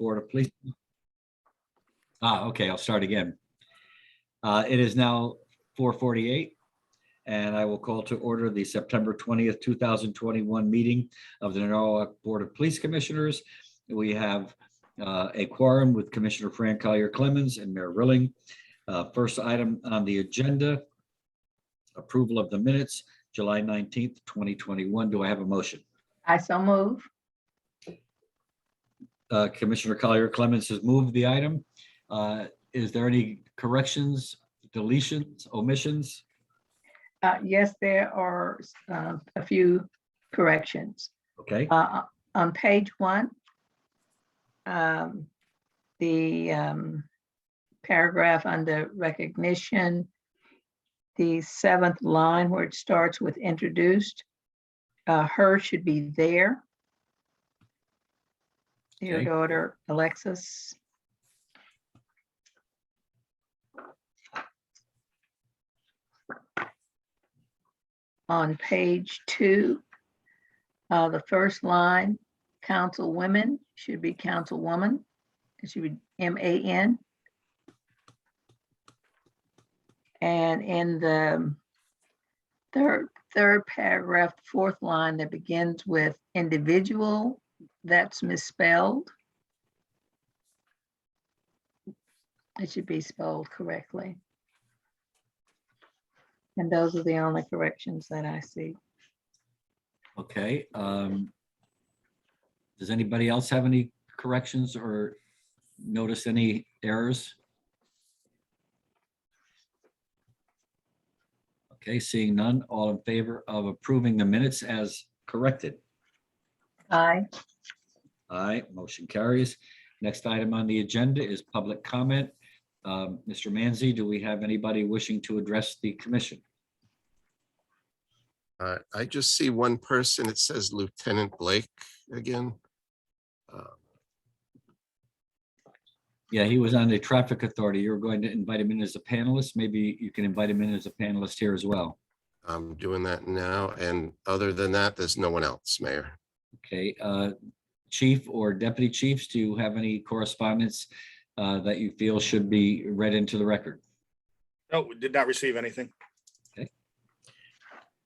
Board of Police. Okay, I'll start again. It is now 4:48, and I will call to order the September 20th, 2021 meeting of the Norwalk Board of Police Commissioners. We have a quorum with Commissioner Fran Collier Clemens and Mayor Rilling. First item on the agenda, approval of the minutes, July 19th, 2021. Do I have a motion? I so move. Commissioner Collier Clemens has moved the item. Is there any corrections, deletions, omissions? Yes, there are a few corrections. Okay, On page 1, the paragraph under recognition, the 7th line where it starts with introduced, her should be there. Your Okay. daughter, Alexis. On page 2, the first line, councilwomen should be councilwoman. It should be M-A-N. And in the third paragraph, 4th line that begins with individual, that's misspelled. It should be spelled correctly. And those are the only corrections that I see. okay. Does anybody else have any corrections or notice any errors? Okay, seeing none, all in favor of approving the minutes as corrected? Aye. Aye, motion carries. Next item on the agenda is public comment. Mr. Manzi, do we have anybody wishing to address the commission? I just see one person. It says Lieutenant Blake again. Yeah, he was on the traffic authority. You're going to invite him in as a panelist. Maybe you can invite him in as a panelist here as well. I'm doing that now. And other than that, there's no one else, Mayor. Okay, chief or deputy chiefs, do you have any correspondence that you feel should be read into the record? No, we did not receive anything.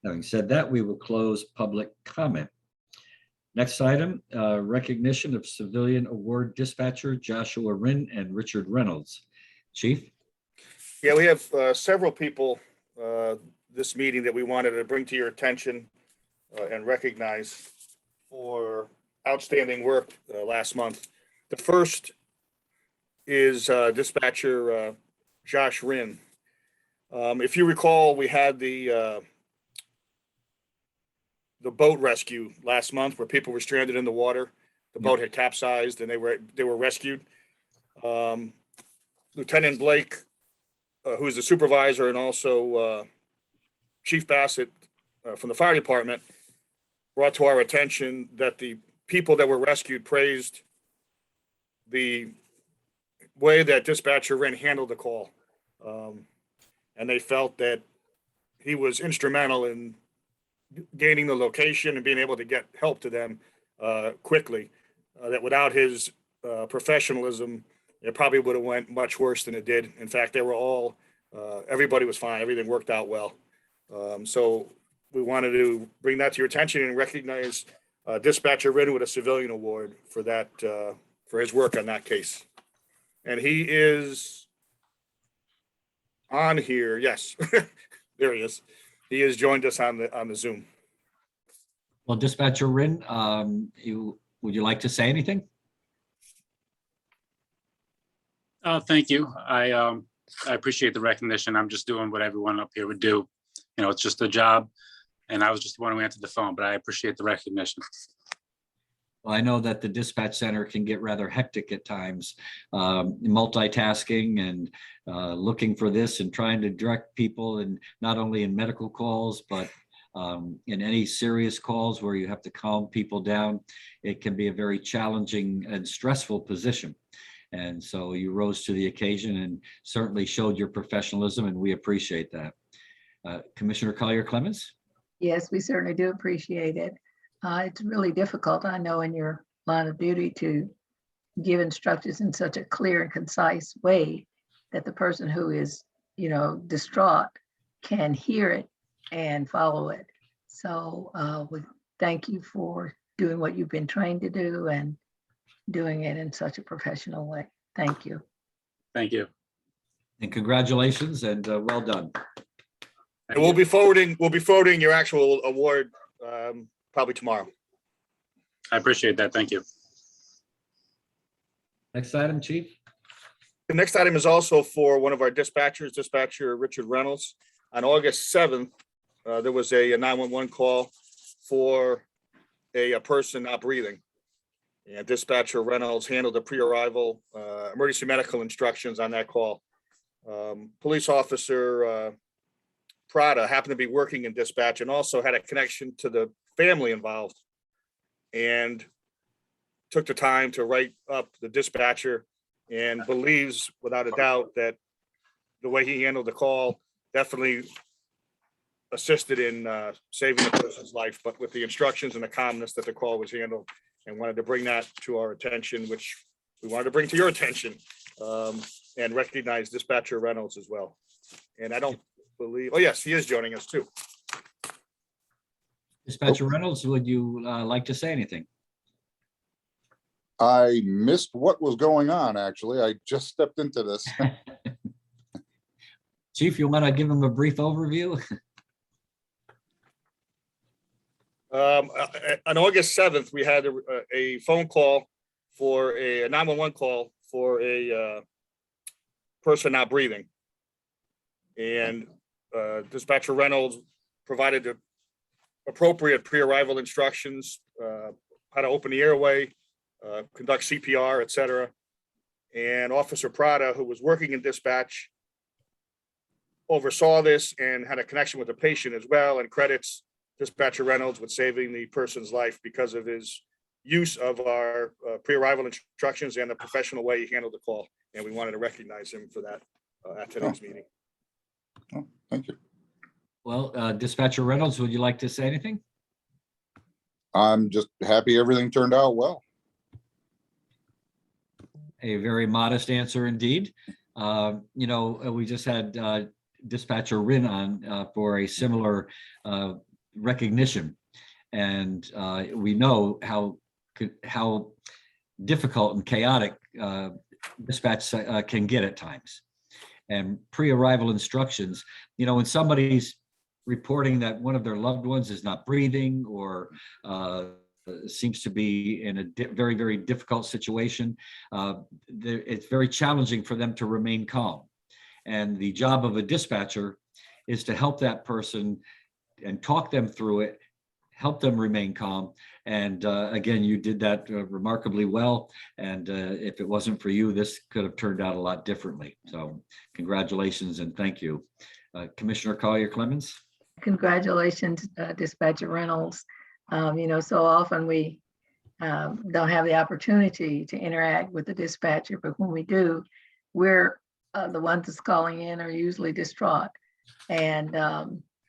Having said that, we will close public comment. Next item, recognition of civilian award dispatcher Joshua Rinn and Richard Reynolds. Chief? Yeah, we have several people this meeting that we wanted to bring to your attention and recognize for outstanding work last month. The first is dispatcher Josh Rinn. If you recall, we had the boat rescue last month where people were stranded in the water. The boat had capsized and they were rescued. Lieutenant Blake, who is the supervisor, and also Chief Bassett from the fire department, brought to our attention that the people that were rescued praised the way that dispatcher Rinn handled the call. And they felt that he was instrumental in gaining the location and being able to get help to them quickly. That without his professionalism, it probably would have went much worse than it did. In fact, they were all, everybody was fine. Everything worked out well. So we wanted to bring that to your attention and recognize dispatcher Rinn with a civilian award for that, for his work on that case. And he is on here. Yes, there he is. He has joined us on the Zoom. Well, dispatcher Rinn, would you like to say anything? Thank you. I appreciate the recognition. I'm just doing what everyone up here would do. You know, it's just a job. And I was just the one who answered the phone, but I appreciate the recognition. Well, I know that the dispatch center can get rather hectic at times, multitasking and looking for this and trying to direct people, and not only in medical calls, but in any serious calls where you have to calm people down. It can be a very challenging and stressful position. And so you rose to the occasion and certainly showed your professionalism, and we appreciate that. Commissioner Collier Clemens? Yes, we certainly do appreciate it. It's really difficult, I know, in your line of duty to give instructions in such a clear and concise way that the person who is, distraught can hear it and follow it. So we thank you for doing what you've been trained to do and doing it in such a professional way. Thank you. Thank you. And congratulations and well done. And we'll be forwarding your actual award probably tomorrow. I appreciate that. Thank you. Next item, Chief. The next item is also for one of our dispatchers, dispatcher Richard Reynolds. On August 7th, there was a 911 call for a person not breathing. And dispatcher Reynolds handled the pre-arrival emergency medical instructions on that call. Police officer Prada happened to be working in dispatch and also had a connection to the family involved and took the time to write up the dispatcher and believes without a doubt that the way he handled the call definitely assisted in saving the person's life, but with the instructions and the calmness that the call was handled, and wanted to bring that to our attention, which we wanted to bring to your attention, and recognize dispatcher Reynolds as well. And I don't believe, oh yes, he is joining us too. Dispatcher Reynolds, would you like to say anything? I missed what was going on, actually. I just stepped into this. Chief, you want to give him a brief overview? On August 7th, we had a phone call for a 911 call for a person not breathing. And dispatcher Reynolds provided the appropriate pre-arrival instructions, how to open the airway, conduct CPR, et cetera. And Officer Prada, who was working in dispatch, oversaw this and had a connection with the patient as well, and credits dispatcher Reynolds with saving the person's life because of his use of our pre-arrival instructions and the professional way he handled the call. And we wanted to recognize him for that at today's meeting. Oh, thank you. Well, Dispatcher Reynolds, would you like to say anything? I'm just happy everything turned out well. A very modest answer indeed. We just had Dispatcher Rin on for a similar recognition. And we know how difficult and chaotic dispatch can get at times. And pre-arrival instructions, when somebody's reporting that one of their loved ones is not breathing or seems to be in a very, very difficult situation, it's very challenging for them to remain calm. And the job of a dispatcher is to help that person and talk them through it, help them remain calm. And again, you did that remarkably well. And if it wasn't for you, this could have turned out a lot differently. So congratulations and thank you. Commissioner Collier-Clemens. Congratulations, Dispatcher Reynolds. So often we don't have the opportunity to interact with the dispatcher, but when we do, we're the ones that's calling in are usually distraught. And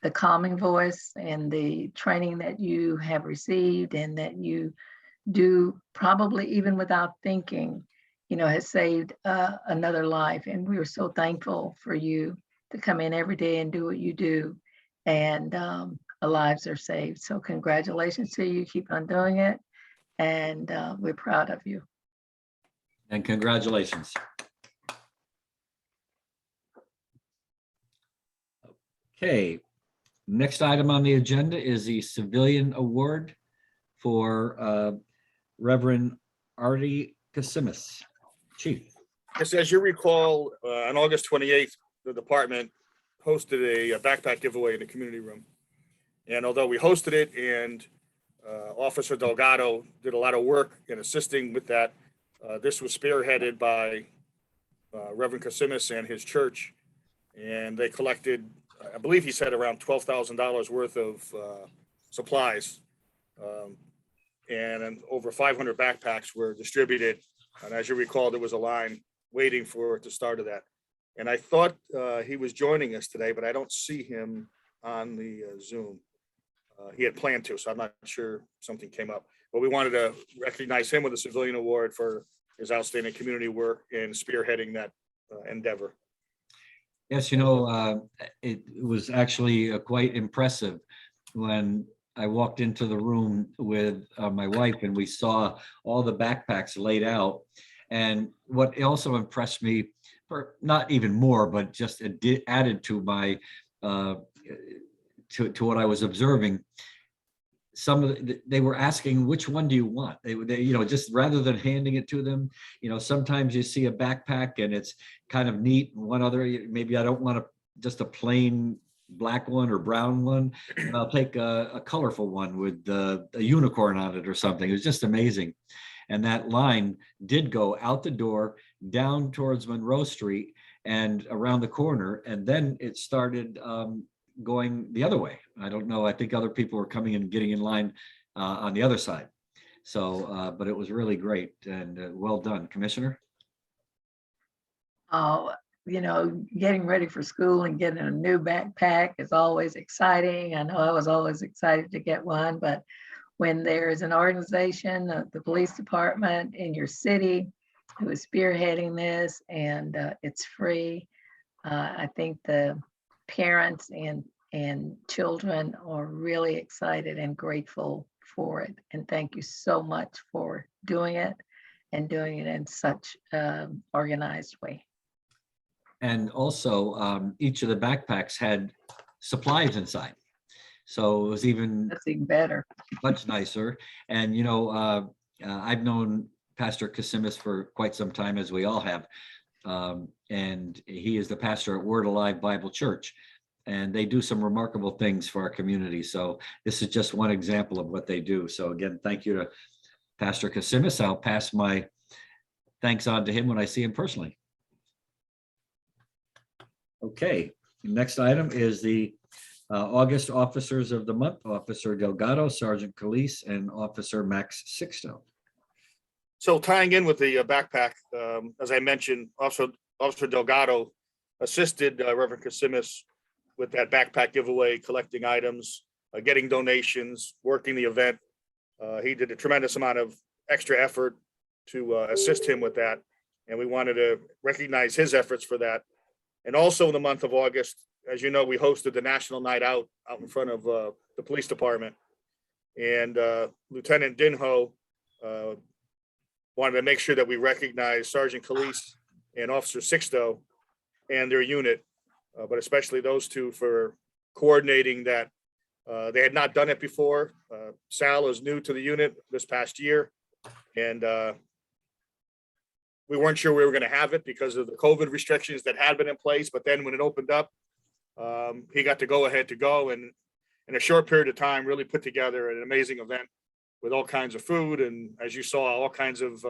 the calming voice and the training that you have received and that you do probably even without thinking, has saved another life. And we are so thankful for you to come in every day and do what you do. And lives are saved. So congratulations to you. Keep on doing it. And we're proud of you. And congratulations. Okay, next item on the agenda is the Civilian Award for Reverend Artie Kasimis. Chief. Yes, as you recall, on August 28th, the department hosted a backpack giveaway in the community room. And although we hosted it and Officer Delgado did a lot of work in assisting with that, this was spearheaded by Reverend Kasimis and his church. And they collected, I believe he said around $12,000 worth of supplies. And over 500 backpacks were distributed. And as you recall, there was a line waiting for the start of that. And I thought he was joining us today, but I don't see him on the Zoom. He had planned to, so I'm not sure something came up. But we wanted to recognize him with a civilian award for his outstanding community work and spearheading that endeavor. Yes, it was actually quite impressive when I walked into the room with my wife and we saw all the backpacks laid out. And what also impressed me, for not even more, but just added to my to what I was observing. They were asking, which one do you want? They just rather than handing it to them, sometimes you see a backpack and it's kind of neat. One other, maybe I don't want just a plain black one or brown one. And I'll take a colorful one with a unicorn on it or something. It was just amazing. And that line did go out the door, down towards Monroe Street and around the corner. And then it started going the other way. I don't know. I think other people were coming and getting in line on the other side. So, but it was really great and well done, Commissioner. Getting ready for school and getting a new backpack is always exciting. I know I was always excited to get one, but when there's an organization, the police department in your city who is spearheading this and it's free, I think the parents and children are really excited and grateful for it. And thank you so much for doing it and doing it in such organized way. And also each of the backpacks had supplies inside. So it was even That's even better. much nicer. And, I've known Pastor Kasimis for quite some time, as we all have. And he is the pastor at Word Alive Bible Church. And they do some remarkable things for our community. So this is just one example of what they do. So again, thank you to Pastor Kasimis. I'll pass my thanks on to him when I see him personally. Okay, next item is the August Officers of the Month, Officer Delgado, Sergeant Calise, and Officer Max Sixto. So tying in with the backpack, as I mentioned, Officer Delgado assisted Reverend Kasimis with that backpack giveaway, collecting items, getting donations, working the event. He did a tremendous amount of extra effort to assist him with that. And we wanted to recognize his efforts for that. And also in the month of August, as you know, we hosted the National Night Out in front of the police department. And Lieutenant Dinho wanted to make sure that we recognize Sergeant Calise and Officer Sixto and their unit, but especially those two for coordinating that. They had not done it before. Sal is new to the unit this past year, and we weren't sure we were going to have it because of the COVID restrictions that had been in place. But then when it opened up, he got to go ahead to go, and in a short period of time, really put together an amazing event with all kinds of food. And as you saw, all kinds of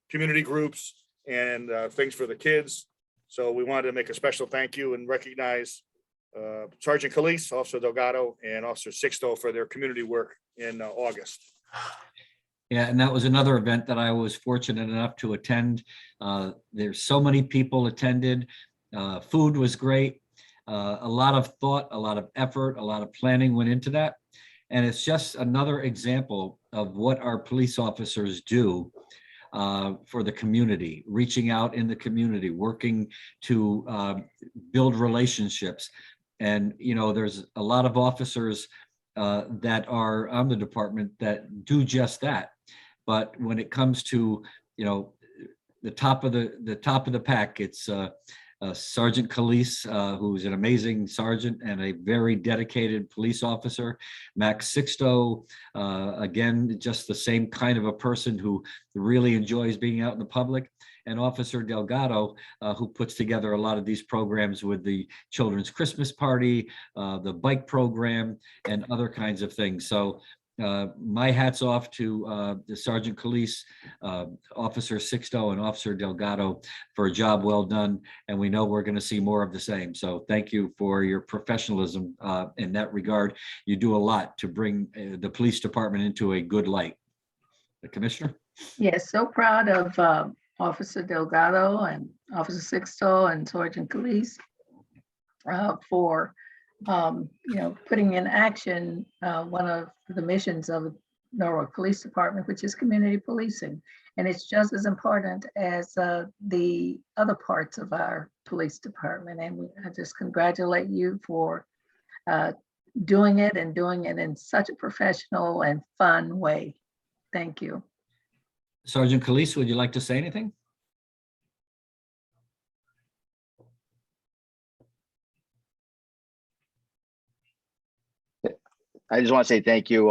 community groups and things for the kids. So we wanted to make a special thank you and recognize Sergeant Calise, Officer Delgado, and Officer Sixto for their community work in August. Yeah, and that was another event that I was fortunate enough to attend. There's so many people attended. Food was great. A lot of thought, a lot of effort, a lot of planning went into that. And it's just another example of what our police officers do for the community, reaching out in the community, working to build relationships. And, there's a lot of officers that are on the department that do just that. But when it comes to, the top of the pack, it's Sergeant Calise, who's an amazing sergeant and a very dedicated police officer. Max Sixto, again, just the same kind of a person who really enjoys being out in the public. And Officer Delgado, who puts together a lot of these programs with the Children's Christmas Party, the bike program, and other kinds of things. So my hat's off to the Sergeant Calise, Officer Sixto, and Officer Delgado for a job well done. And we know we're going to see more of the same. So thank you for your professionalism in that regard. You do a lot to bring the police department into a good light. The Commissioner? Yes, so proud of Officer Delgado and Officer Sixto and Sergeant Calise for putting in action one of the missions of Norwalk Police Department, which is community policing. And it's just as important as the other parts of our police department. And I just congratulate you for doing it and doing it in such a professional and fun way. Thank you. Sergeant Calise, would you like to say anything? I just want to say thank you.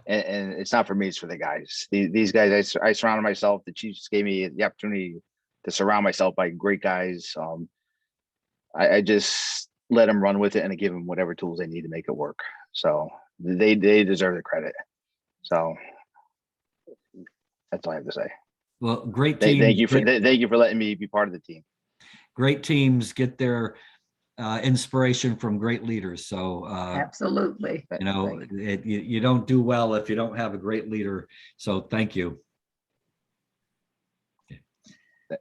And it's not for me, it's for the guys. These guys, I surrounded myself, the Chiefs gave me the opportunity to surround myself by great guys. I just let them run with it and I give them whatever tools they need to make it work. So they deserve the credit. So that's all I have to say. Well, great Thank teams. you for letting me be part of the team. Great teams get their inspiration from great leaders. So, Absolutely. you know, you don't do well if you don't have a great leader. So thank you.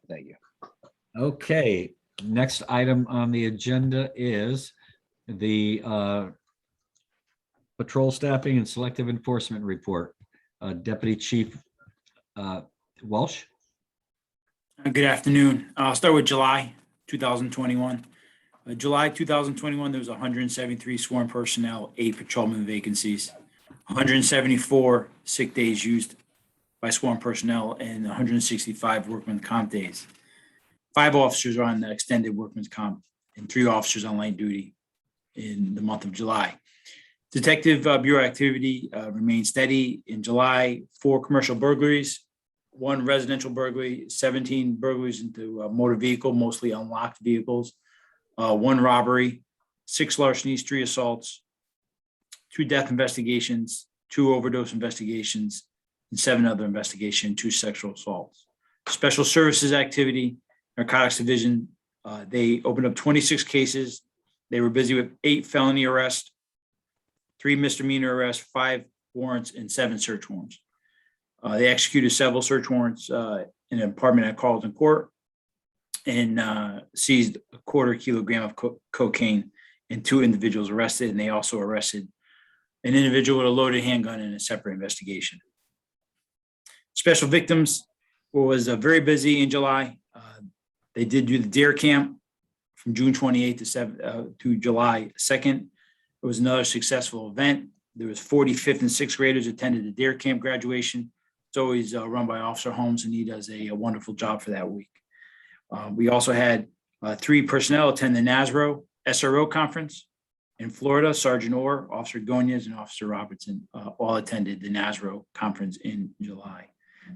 Thank you. Okay, next item on the agenda is the patrol staffing and selective enforcement report. Deputy Chief Walsh. Good afternoon. I'll start with July 2021. July 2021, there was 173 sworn personnel, 8 patrolman vacancies, 174 sick days used by sworn personnel, and 165 workman comp days. 5 officers are on the extended workman's comp and 3 officers on light duty in the month of July. Detective Bureau activity remained steady in July. 4 commercial burglaries, 1 residential burglary, 17 burglaries into motor vehicle, mostly unlocked vehicles, 1 robbery, 6 larcenies, 3 assaults, 2 death investigations, 2 overdose investigations, and 7 other investigations, 2 sexual assaults. Special services activity, narcotics division, they opened up 26 cases. They were busy with 8 felony arrests, 3 misdemeanor arrests, 5 warrants, and 7 search warrants. They executed several search warrants in an apartment at Carlton Court and seized a 1/4 kilogram of cocaine and 2 individuals arrested. And they also arrested an individual with a loaded handgun in a separate investigation. Special victims was very busy in July. They did do the DARE camp from June 28th to July 2nd. It was another successful event. There was 45th and 6th graders attended the DARE camp graduation. It's always run by Officer Holmes, and he does a wonderful job for that week. We also had 3 personnel attend the NASRO SRO conference in Florida. Sergeant Orr, Officer Gonias, and Officer Robertson all attended the NASRO conference in July.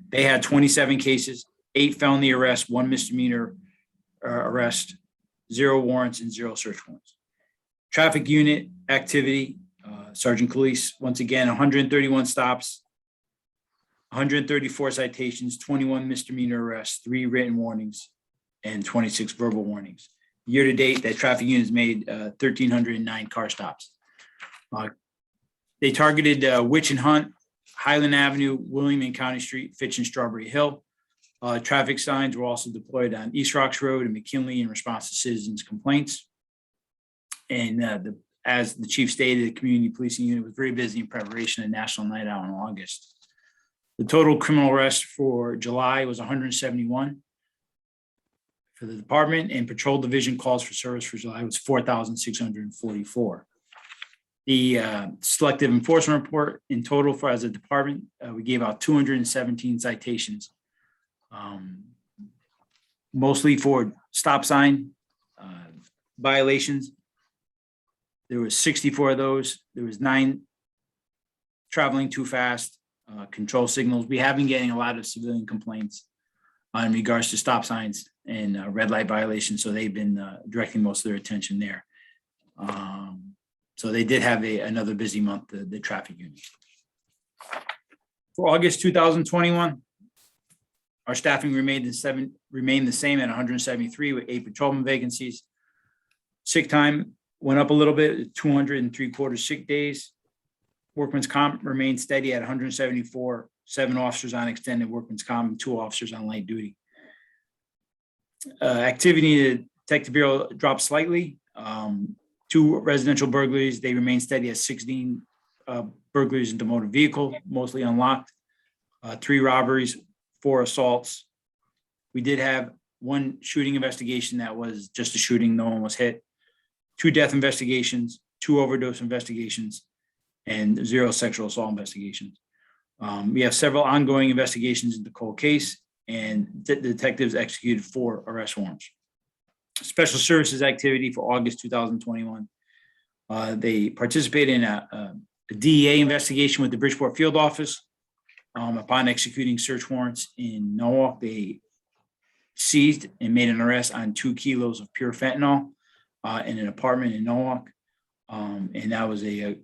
They had 27 cases, 8 felony arrests, 1 misdemeanor arrest, 0 warrants, and 0 search warrants. Traffic unit activity, Sergeant Calise, once again, 131 stops, 134 citations, 21 misdemeanor arrests, 3 written warnings, and 26 verbal warnings. Year to date, that traffic unit has made 1,309 car stops. They targeted Witch and Hunt, Highland Avenue, William and County Street, Fitch and Strawberry Hill. Traffic signs were also deployed on East Rocks Road and McKinley in response to citizens' complaints. And as the chief stated, the community policing unit was very busy in preparation of National Night Out in August. The total criminal arrest for July was 171 for the department, and patrol division calls for service for July was 4,644. The selective enforcement report in total for as a department, we gave out 217 citations, mostly for stop sign violations. There was 64 of those. There was 9 traveling too fast, control signals. We have been getting a lot of civilian complaints in regards to stop signs and red light violations. So they've been directing most of their attention there. So they did have another busy month, the traffic unit. For August 2021, our staffing remained the same at 173 with 8 patrolman vacancies. Sick time went up a little bit, 203/4 sick days. Workman's comp remained steady at 174, 7 officers on extended workman's comp, and 2 officers on light duty. Activity in the Detective Bureau dropped slightly. 2 residential burglaries, they remain steady at 16 burglaries into motor vehicle, mostly unlocked, 3 robberies, 4 assaults. We did have 1 shooting investigation that was just a shooting, no one was hit, 2 death investigations, 2 overdose investigations, and 0 sexual assault investigations. We have several ongoing investigations into the cold case, and the detectives executed 4 arrest warrants. Special services activity for August 2021. They participated in a DEA investigation with the Bridgeport Field Office. Upon executing search warrants in Norwalk, they seized and made an arrest on 2 kilos of pure fentanyl in an apartment in Norwalk. And that was an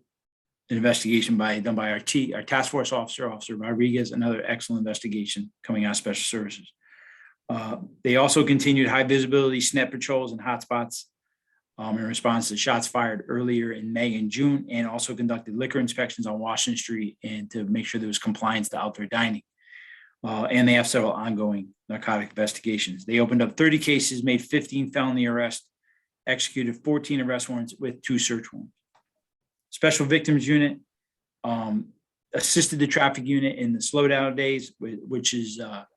investigation done by our task force officer, Officer Rodriguez, another excellent investigation coming out of special services. They also continued high visibility SNET patrols and hotspots in response to shots fired earlier in May and June, and also conducted liquor inspections on Washington Street and to make sure there was compliance to outdoor dining. And they have several ongoing narcotic investigations. They opened up 30 cases, made 15 felony arrests, executed 14 arrest warrants with 2 search warrants. Special Victims Unit assisted the traffic unit in the slowdown days, which is our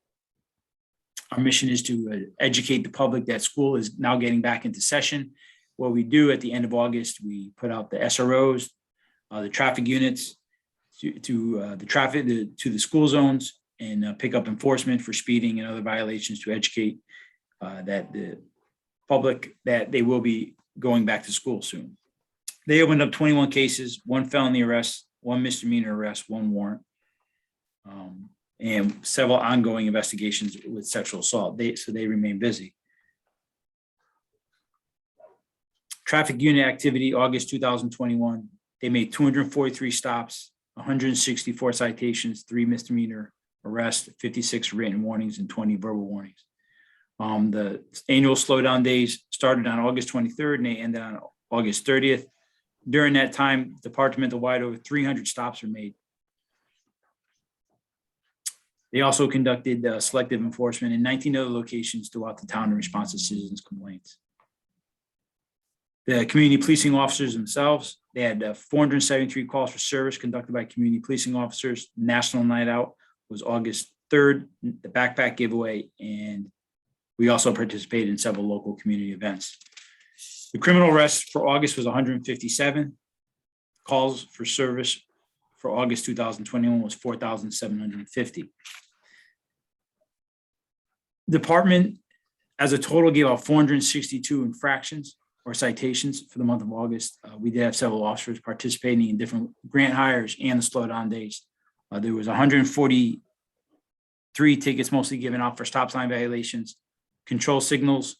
mission is to educate the public that school is now getting back into session. What we do at the end of August, we put out the SROs, the traffic units to the school zones, and pick up enforcement for speeding and other violations to educate that the public that they will be going back to school soon. They opened up 21 cases, 1 felony arrest, 1 misdemeanor arrest, 1 warrant, and several ongoing investigations with sexual assault. So they remain busy. Traffic unit activity, August 2021, they made 243 stops, 164 citations, 3 misdemeanor arrests, 56 written warnings, and 20 verbal warnings. The annual slowdown days started on August 23rd and they ended on August 30th. During that time, departmental-wide, over 300 stops were made. They also conducted selective enforcement in 19 other locations throughout the town in response to citizens' complaints. The community policing officers themselves, they had 473 calls for service conducted by community policing officers. National Night Out was August 3rd, the backpack giveaway, and we also participated in several local community events. The criminal arrest for August was 157. Calls for service for August 2021 was 4,750. Department as a total gave out 462 infractions or citations for the month of August. We did have several officers participating in different grant hires and the slowdown days. There was 143 tickets mostly given out for stop sign violations. Control signals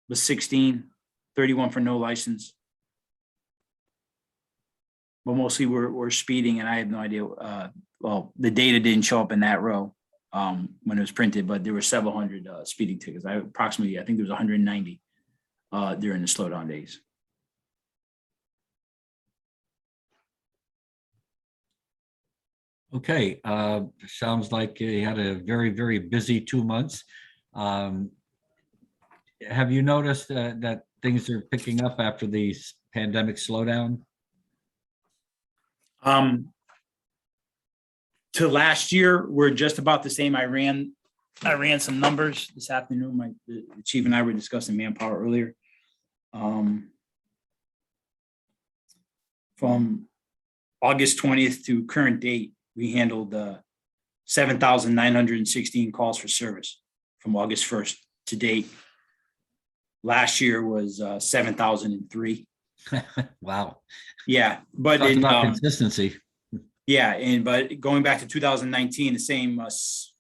was 16, 31 for no license. But mostly we're speeding, and I have no idea. Well, the data didn't show up in that row when it was printed, but there were several hundred speeding tickets. I think there was 190 during the slowdown days. Okay, sounds like you had a very, very busy 2 months. Have you noticed that things are picking up after the pandemic slowdown? To last year, we're just about the same. I ran some numbers this afternoon. The chief and I were discussing manpower earlier. From August 20th to current date, we handled 7,916 calls for service from August 1st to date. Last year was 7,003. Wow. Yeah, but Talk in, about consistency. yeah, but going back to 2019, the same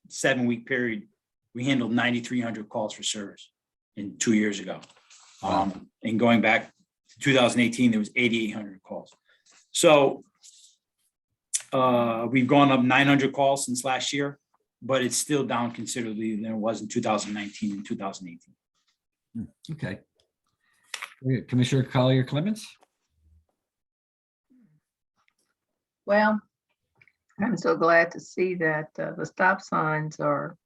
7-week period, we handled 9,300 calls for service in 2 years ago. Wow. And going back to 2018, there was 8,800 calls. So we've gone up 900 calls since last year, but it's still down considerably than it was in 2019 and 2018. Okay. Commissioner Collier Clements? Well, I'm so glad to see that the stop signs are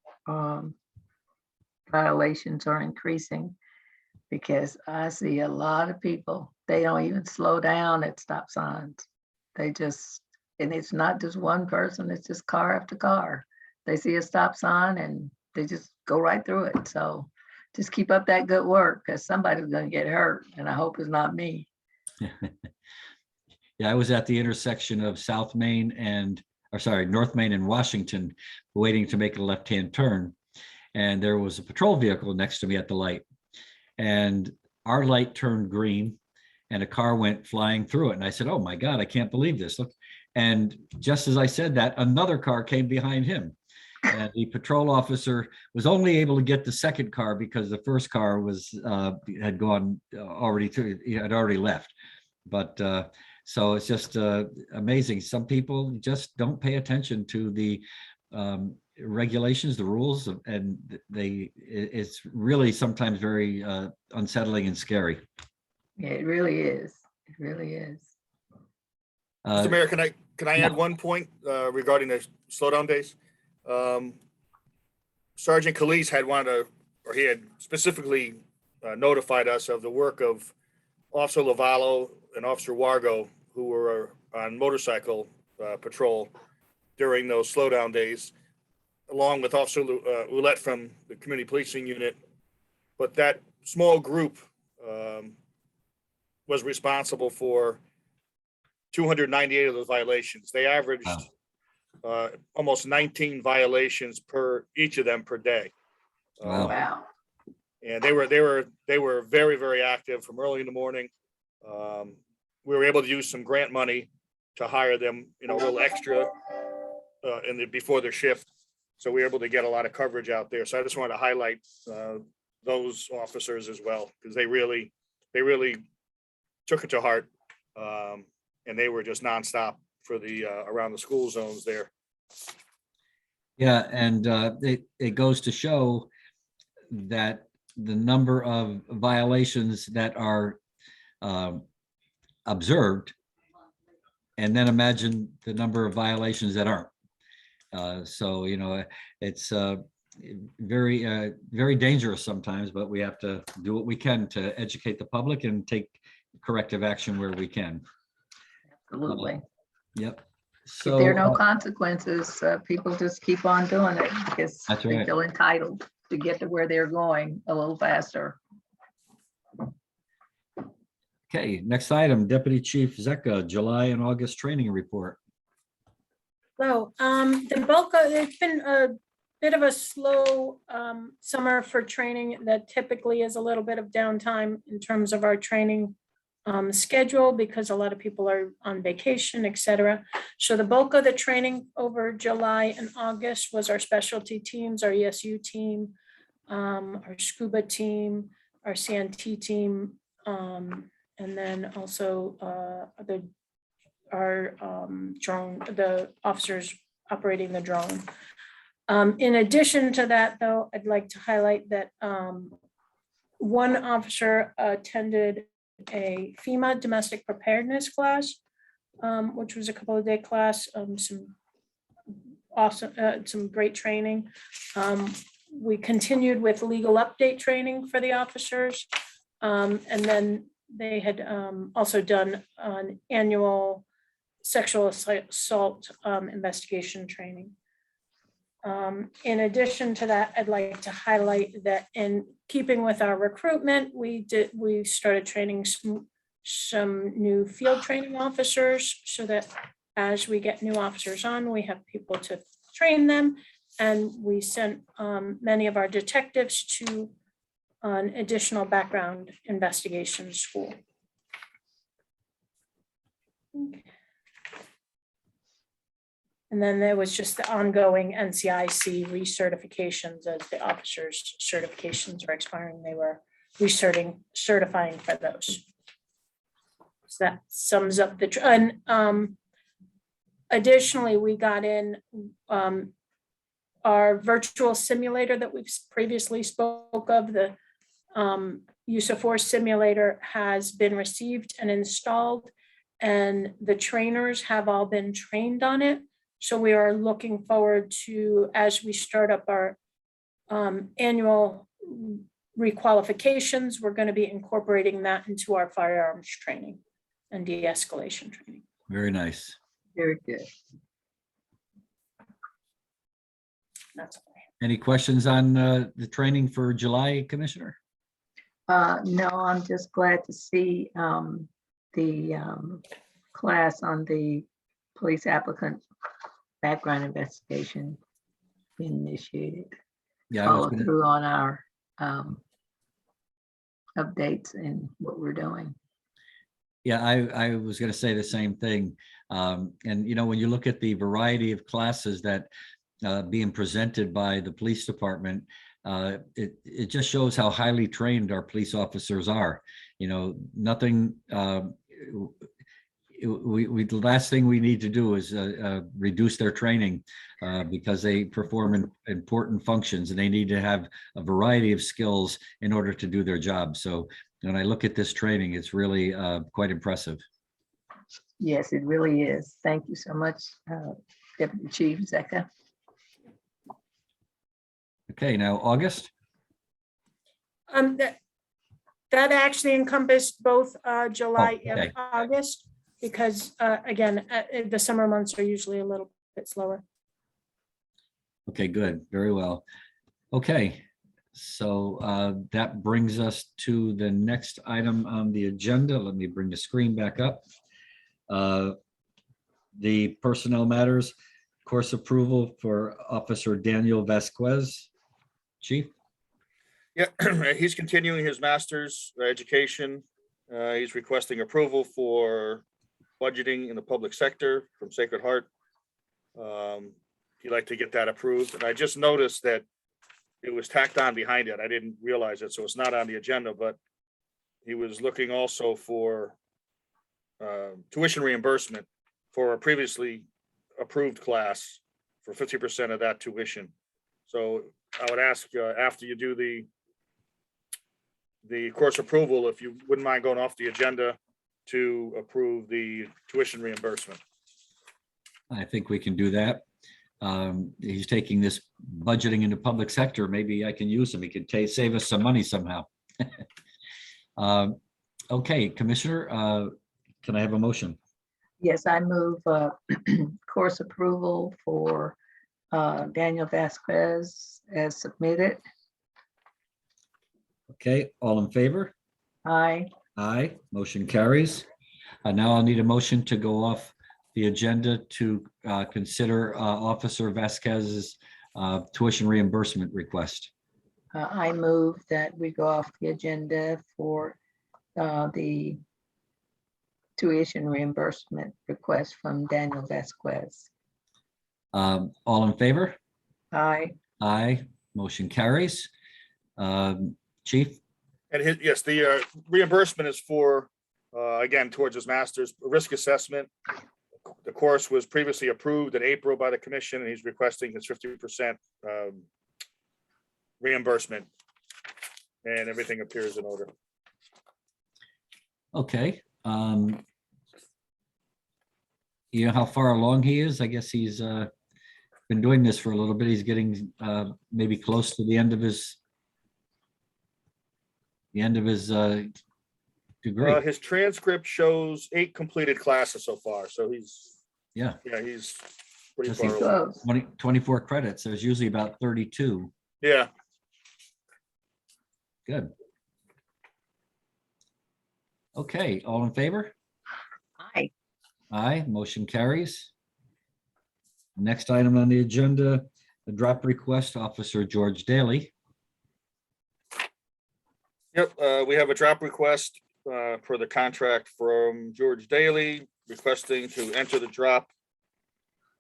violations are increasing, because I see a lot of people, they don't even slow down at stop signs. They just and it's not just one person, it's just car after car. They see a stop sign and they just go right through it. So just keep up that good work because somebody's gonna get hurt and I hope it's not me. Yeah, I was at the intersection of South Main and, or sorry, North Main and Washington, waiting to make a left-hand turn. And there was a patrol vehicle next to me at the light. And our light turned green and a car went flying through it. And I said, oh my God, I can't believe this. Look. And just as I said that, another car came behind him. And the patrol officer was only able to get the second car because the first car was had gone already through, he had already left. But so it's just amazing. Some people just don't pay attention to the regulations, the rules, and it's really sometimes very unsettling and scary. Yeah, it really is. It really is. Mr. Mayor, can I yeah. add one point regarding the slowdown days? Sergeant Calise had wanted to, or he had specifically notified us of the work of Officer Lavallo and Officer Wargo, who were on motorcycle patrol during those slowdown days, along with Officer Ouellette from the Community Policing Unit. But that small group was responsible for 298 of those violations. They averaged almost 19 violations per each of them per day. Wow. Wow. And they were very, very active from early in the morning. We were able to use some grant money to hire them, a little extra before their shift. So we were able to get a lot of coverage out there. So I just wanted to highlight those officers as well, because they really took it to heart. And they were just nonstop for the around the school zones there. Yeah, and it goes to show that the number of violations that are observed, and then imagine the number of violations that aren't. So, it's very, very dangerous sometimes, but we have to do what we can to educate the public and take corrective action where we can. Absolutely. Yep. If So there are no consequences, people just keep on doing it because That's they right. feel entitled to get to where they're going a little faster. okay, next item, Deputy Chief Zecca, July and August training report. So the bulk of, it's been a bit of a slow summer for training. That typically is a little bit of downtime in terms of our training schedule because a lot of people are on vacation, etc. So the bulk of the training over July and August was our specialty teams, our ESU team, our scuba team, our CNT team, and then also our drone, the officers operating the drone. In addition to that, though, I'd like to highlight that one officer attended a FEMA domestic preparedness class, which was a couple of day class, some awesome, some great training. We continued with legal update training for the officers. And then they had also done an annual sexual assault investigation training. In addition to that, I'd like to highlight that in keeping with our recruitment, we started training some new field training officers so that as we get new officers on, we have people to train them. And we sent many of our detectives to an additional background investigation school. Okay. And then there was just the ongoing NCIC recertifications as the officers' certifications are expiring. They were certifying for those. So that sums up the, and additionally, we got in our virtual simulator that we've previously spoke of. The use of force simulator has been received and installed, and the trainers have all been trained on it. So we are looking forward to, as we start up our annual requalifications, we're going to be incorporating that into our firearms training and de-escalation training. Very nice. Very good. That's Any questions on the training for July, Commissioner? No, I'm just glad to see the class on the police applicant background investigation being initiated. Yeah, I was Follow gonna- through on our updates and what we're doing. Yeah, I was going to say the same thing. And, you know, when you look at the variety of classes that being presented by the police department, it just shows how highly trained our police officers are. You know, nothing, the last thing we need to do is reduce their training because they perform important functions and they need to have a variety of skills in order to do their job. So when I look at this training, it's really quite impressive. Yes, it really is. Thank you so much, Deputy Chief Zeka. Okay, now August. that actually encompassed both July okay. and August, because again, the summer months are usually a little bit slower. Okay, good, very well. Okay, so that brings us to the next item on the agenda. Let me bring the screen back up. The personnel matters, course approval for Officer Daniel Vasquez. Chief? Yeah, he's continuing his master's education. He's requesting approval for budgeting in the public sector from Sacred Heart. He'd like to get that approved. And I just noticed that it was tacked on behind it. I didn't realize it, so it's not on the agenda, but he was looking also for tuition reimbursement for a previously approved class for 50% of that tuition. So I would ask after you do the course approval, if you wouldn't mind going off the agenda to approve the tuition reimbursement. I think we can do that. He's taking this budgeting in the public sector. Maybe I can use him. He could save us some money somehow. Okay, Commissioner, can I have a motion? Yes, I move course approval for Daniel Vasquez as submitted. Okay, all in favor? Aye. Aye, motion carries. Now I'll need a motion to go off the agenda to consider Officer Vasquez's tuition reimbursement request. I move that we go off the agenda for the tuition reimbursement request from Daniel Vasquez. All in favor? Aye. Aye, motion carries. Chief? And yes, the reimbursement is for, again, towards his master's risk assessment. The course was previously approved in April by the commission, and he's requesting his 50% reimbursement. And everything appears in order. Okay. You know how far along he is? I guess he's been doing this for a little bit. He's getting maybe close to the end of his degree. His transcript shows 8 completed classes so far, so he's Yeah, he's pretty Yes, far he's along. Close. 24 credits. There's usually about 32. Yeah, Good. Okay, all in favor? Aye. Aye, motion carries. Next item on the agenda, the drop request, Officer George Daly. yep, we have a drop request for the contract from George Daly, requesting to enter the drop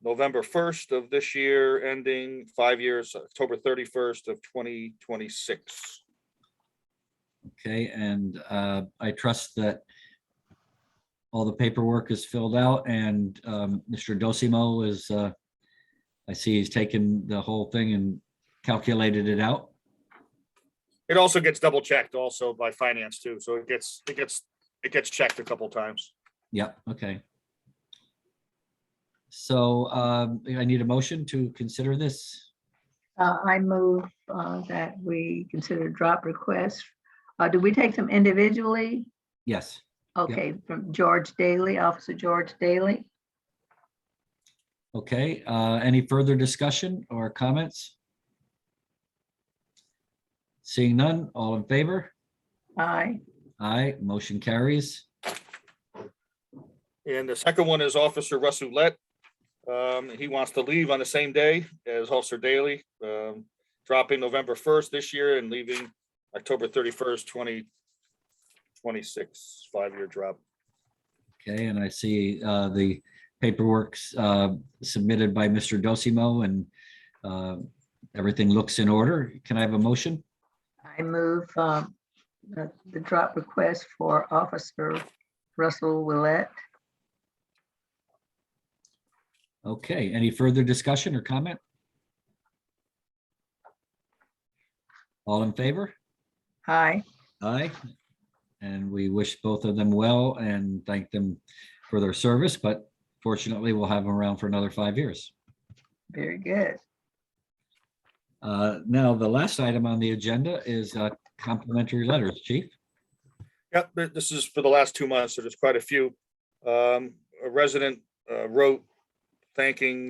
November 1st of this year, ending 5 years, October 31st of 2026. Okay, and I trust that all the paperwork is filled out and Mr. Dosimo is, I see he's taken the whole thing and calculated it out. It also gets double checked also by finance too, so it gets checked a couple times. Yep, okay. So I need a motion to consider this. I move that we consider drop requests. Do we take them individually? Yes, Okay, from George Daly, Officer George Daly. Okay, any further discussion or comments? Seeing none, all in favor? Aye. Aye, motion carries. And the second one is Officer Russ Ouellette. He wants to leave on the same day as Officer Daly, dropping November 1st this year and leaving October 31st, 2026, 5-year drop. Okay, and I see the paperwork submitted by Mr. Dosimo, and everything looks in order. Can I have a motion? I move the drop request for Officer Russell Willett. Okay, any further discussion or comment? All in favor? Aye. Aye. And we wish both of them well and thank them for their service, but fortunately, we'll have them around for another 5 years. Very good. Now, the last item on the agenda is complimentary letters, Chief. Yep, this is for the last 2 months, so there's quite a few. A resident wrote thanking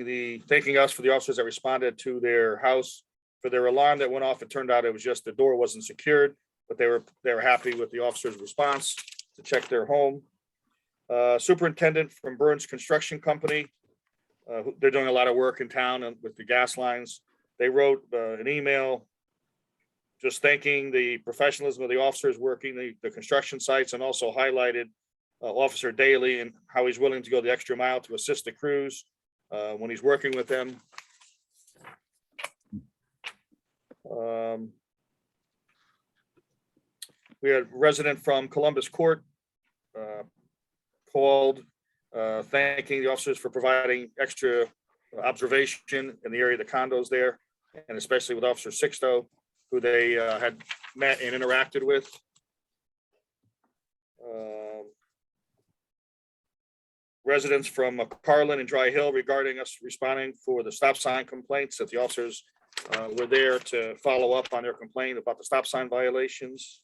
us for the officers that responded to their house for their alarm that went off. It turned out it was just the door wasn't secured, but they were happy with the officer's response to check their home. Superintendent from Burns Construction Company, they're doing a lot of work in town and with the gas lines. They wrote an email just thanking the professionalism of the officers working the construction sites, and also highlighted Officer Daly and how he's willing to go the extra mile to assist the crews when he's working with them. We had a resident from Columbus Court called thanking the officers for providing extra observation in the area of the condos there, and especially with Officer Sixto, who they had met and interacted with. Residents from Carlin and Dry Hill regarding us responding for the stop sign complaints, that the officers were there to follow up on their complaint about the stop sign violations.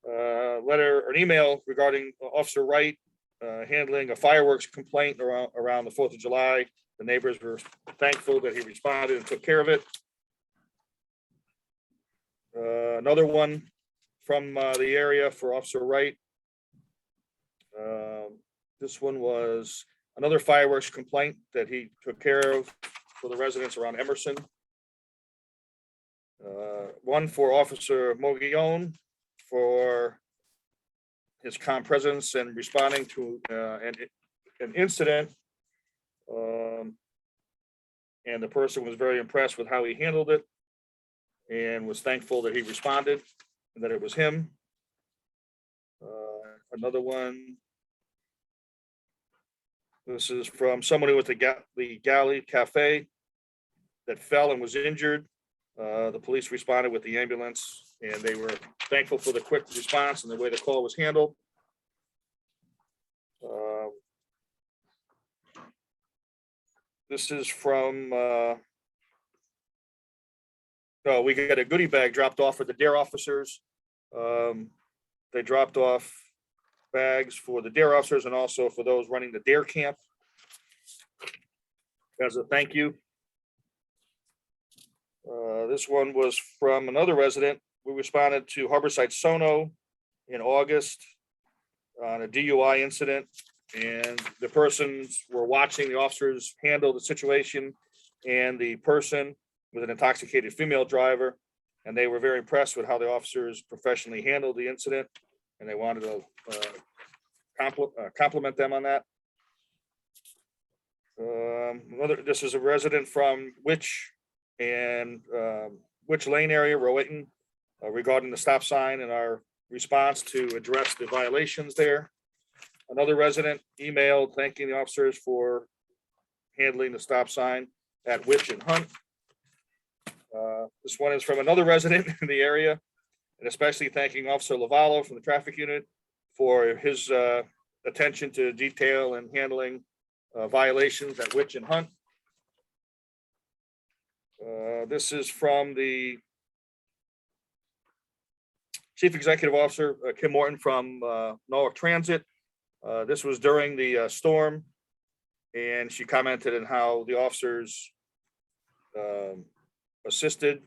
An email regarding Officer Wright handling a fireworks complaint around the 4th of July. The neighbors were thankful that he responded and took care of it. Another one from the area for Officer Wright. This one was another fireworks complaint that he took care of for the residents around Emerson. One for Officer Mogione for his calm presence and responding to an incident. And the person was very impressed with how he handled it and was thankful that he responded and that it was him. Another one. This is from someone who was at the Galley Cafe that fell and was injured. The police responded with the ambulance, and they were thankful for the quick response and the way the call was handled. This is from, we got a goodie bag dropped off for the DARE officers. They dropped off bags for the DARE officers and also for those running the DARE camp as a thank you. This one was from another resident. We responded to Harborside Sono in August on a DUI incident, and the persons were watching the officers handle the situation, and the person was an intoxicated female driver, and they were very impressed with how the officers professionally handled the incident, and they wanted to compliment them on that. This is a resident from Witch Lane area, Rowayton, regarding the stop sign and our response to address the violations there. Another resident emailed thanking the officers for handling the stop sign at Witch and Hunt. This one is from another resident in the area, and especially thanking Officer Lavallo from the traffic unit for his attention to detail and handling violations at Witch and Hunt. This is from the Chief Executive Officer, Kim Morton from Norwalk Transit. This was during the storm And she commented on how the officers assisted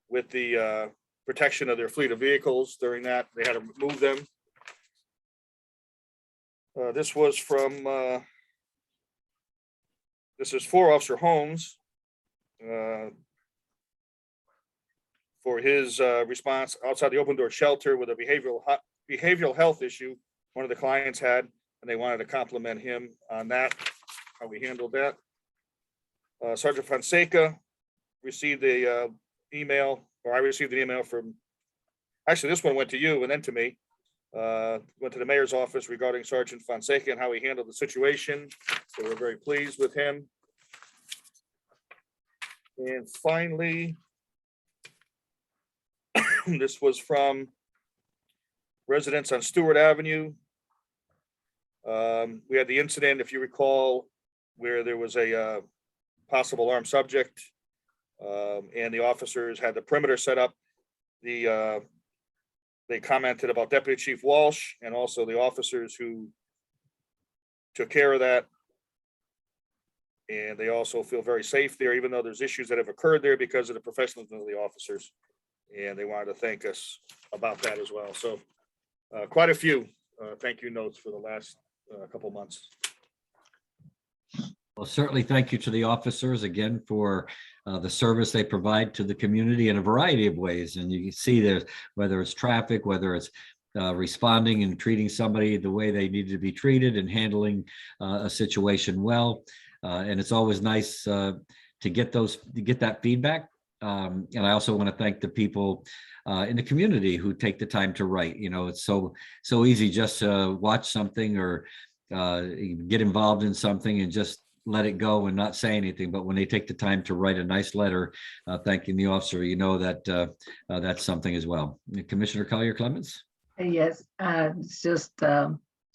with the protection of their fleet of vehicles during that. They had to move them. This was from, this is for Officer Holmes. For his response outside the open door shelter with a behavioral health issue one of the clients had, and they wanted to compliment him on that, how we handled that. Sergeant Fonseca received a email, or I received an email from, actually, this one went to you and then to me. Went to the mayor's office regarding Sergeant Fonseca and how he handled the situation. So we're very pleased with him. And finally, this was from residents on Stewart Avenue. We had the incident, if you recall, where there was a possible armed subject, and the officers had the perimeter set up. They commented about Deputy Chief Walsh and also the officers who took care of that. And they also feel very safe there, even though there's issues that have occurred there because of the professionalism of the officers. And they wanted to thank us about that as well. So quite a few thank you notes for the last couple months. Well, certainly thank you to the officers again for the service they provide to the community in a variety of ways. And you can see that whether it's traffic, whether it's responding and treating somebody the way they need to be treated and handling a situation well. And it's always nice to get that feedback. And I also want to thank the people in the community who take the time to write. You know, it's so easy just to watch something or get involved in something and just let it go and not say anything. But when they take the time to write a nice letter thanking the officer, you know that that's something as well. Commissioner Collier-Clemens? Yes, it's just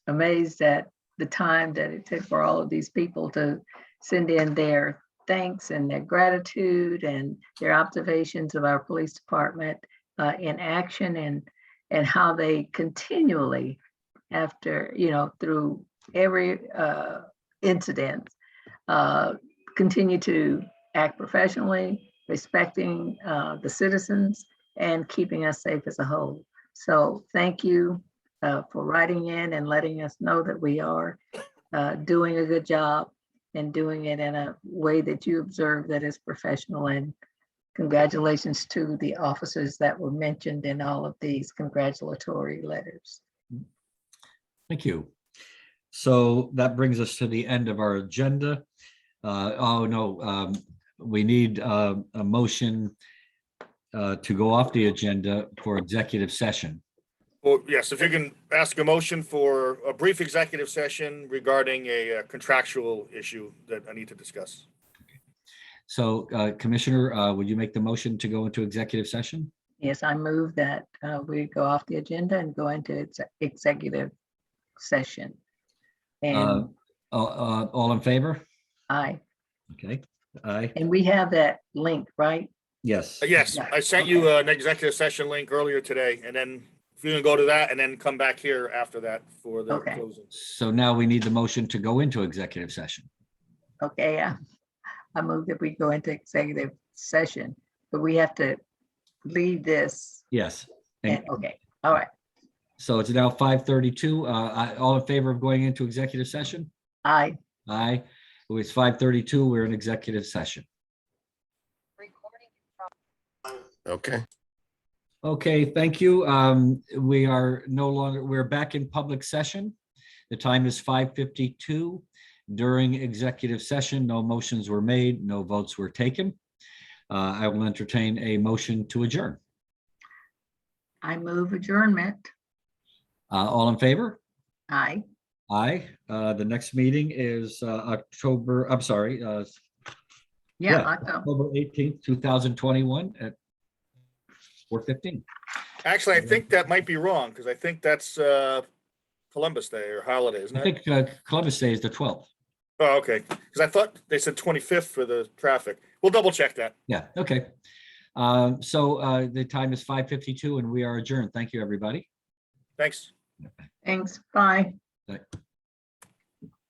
amazed at the time that it took for all of these people to send in their thanks and their gratitude and their observations of our police department in action, and how they continually, after, you know, through every incident, continue to act professionally, respecting the citizens, and keeping us safe as a whole. So thank you for writing in and letting us know that we are doing a good job and doing it in a way that you observe that is professional. And congratulations to the officers that were mentioned in all of these congratulatory letters. Thank you. So that brings us to the end of our agenda. We need a motion to go off the agenda for executive session. Well, yes, if you can ask a motion for a brief executive session regarding a contractual issue that I need to discuss. So Commissioner, would you make the motion to go into executive session? Yes, I move that we go off the agenda and go into executive session. And All in favor? aye. Okay, aye, And we have that link, right? yes. Yes, Yeah, I sent you an executive session link earlier today, and then if you can go to that and then come back here after that for the Okay. closing. So now we need the motion to go into executive session. Okay, I move that we go into executive session, but we have to leave this. Yes. And, okay, all right, So it's now 5:32. All in favor of going into executive session? aye. Aye. It's 5:32. We're in executive session. Okay. Okay, thank you. We're back in public session. The time is 5:52. During executive session, no motions were made, no votes were taken. I will entertain a motion to adjourn. I move adjournment. All in favor? Aye. Aye. The next meeting is Yeah, Yeah. I know. October 18th, 2021 at 4:15. Actually, I think that might be wrong, because I think that's Columbus Day or holiday, isn't I it? think Columbus Day is the 12th. Oh, okay, because I thought they said 25th for the traffic. We'll double check that. Yeah, okay. So the time is 5:52 and we are adjourned. Thank you, everybody. Thanks. Thanks, bye. Bye.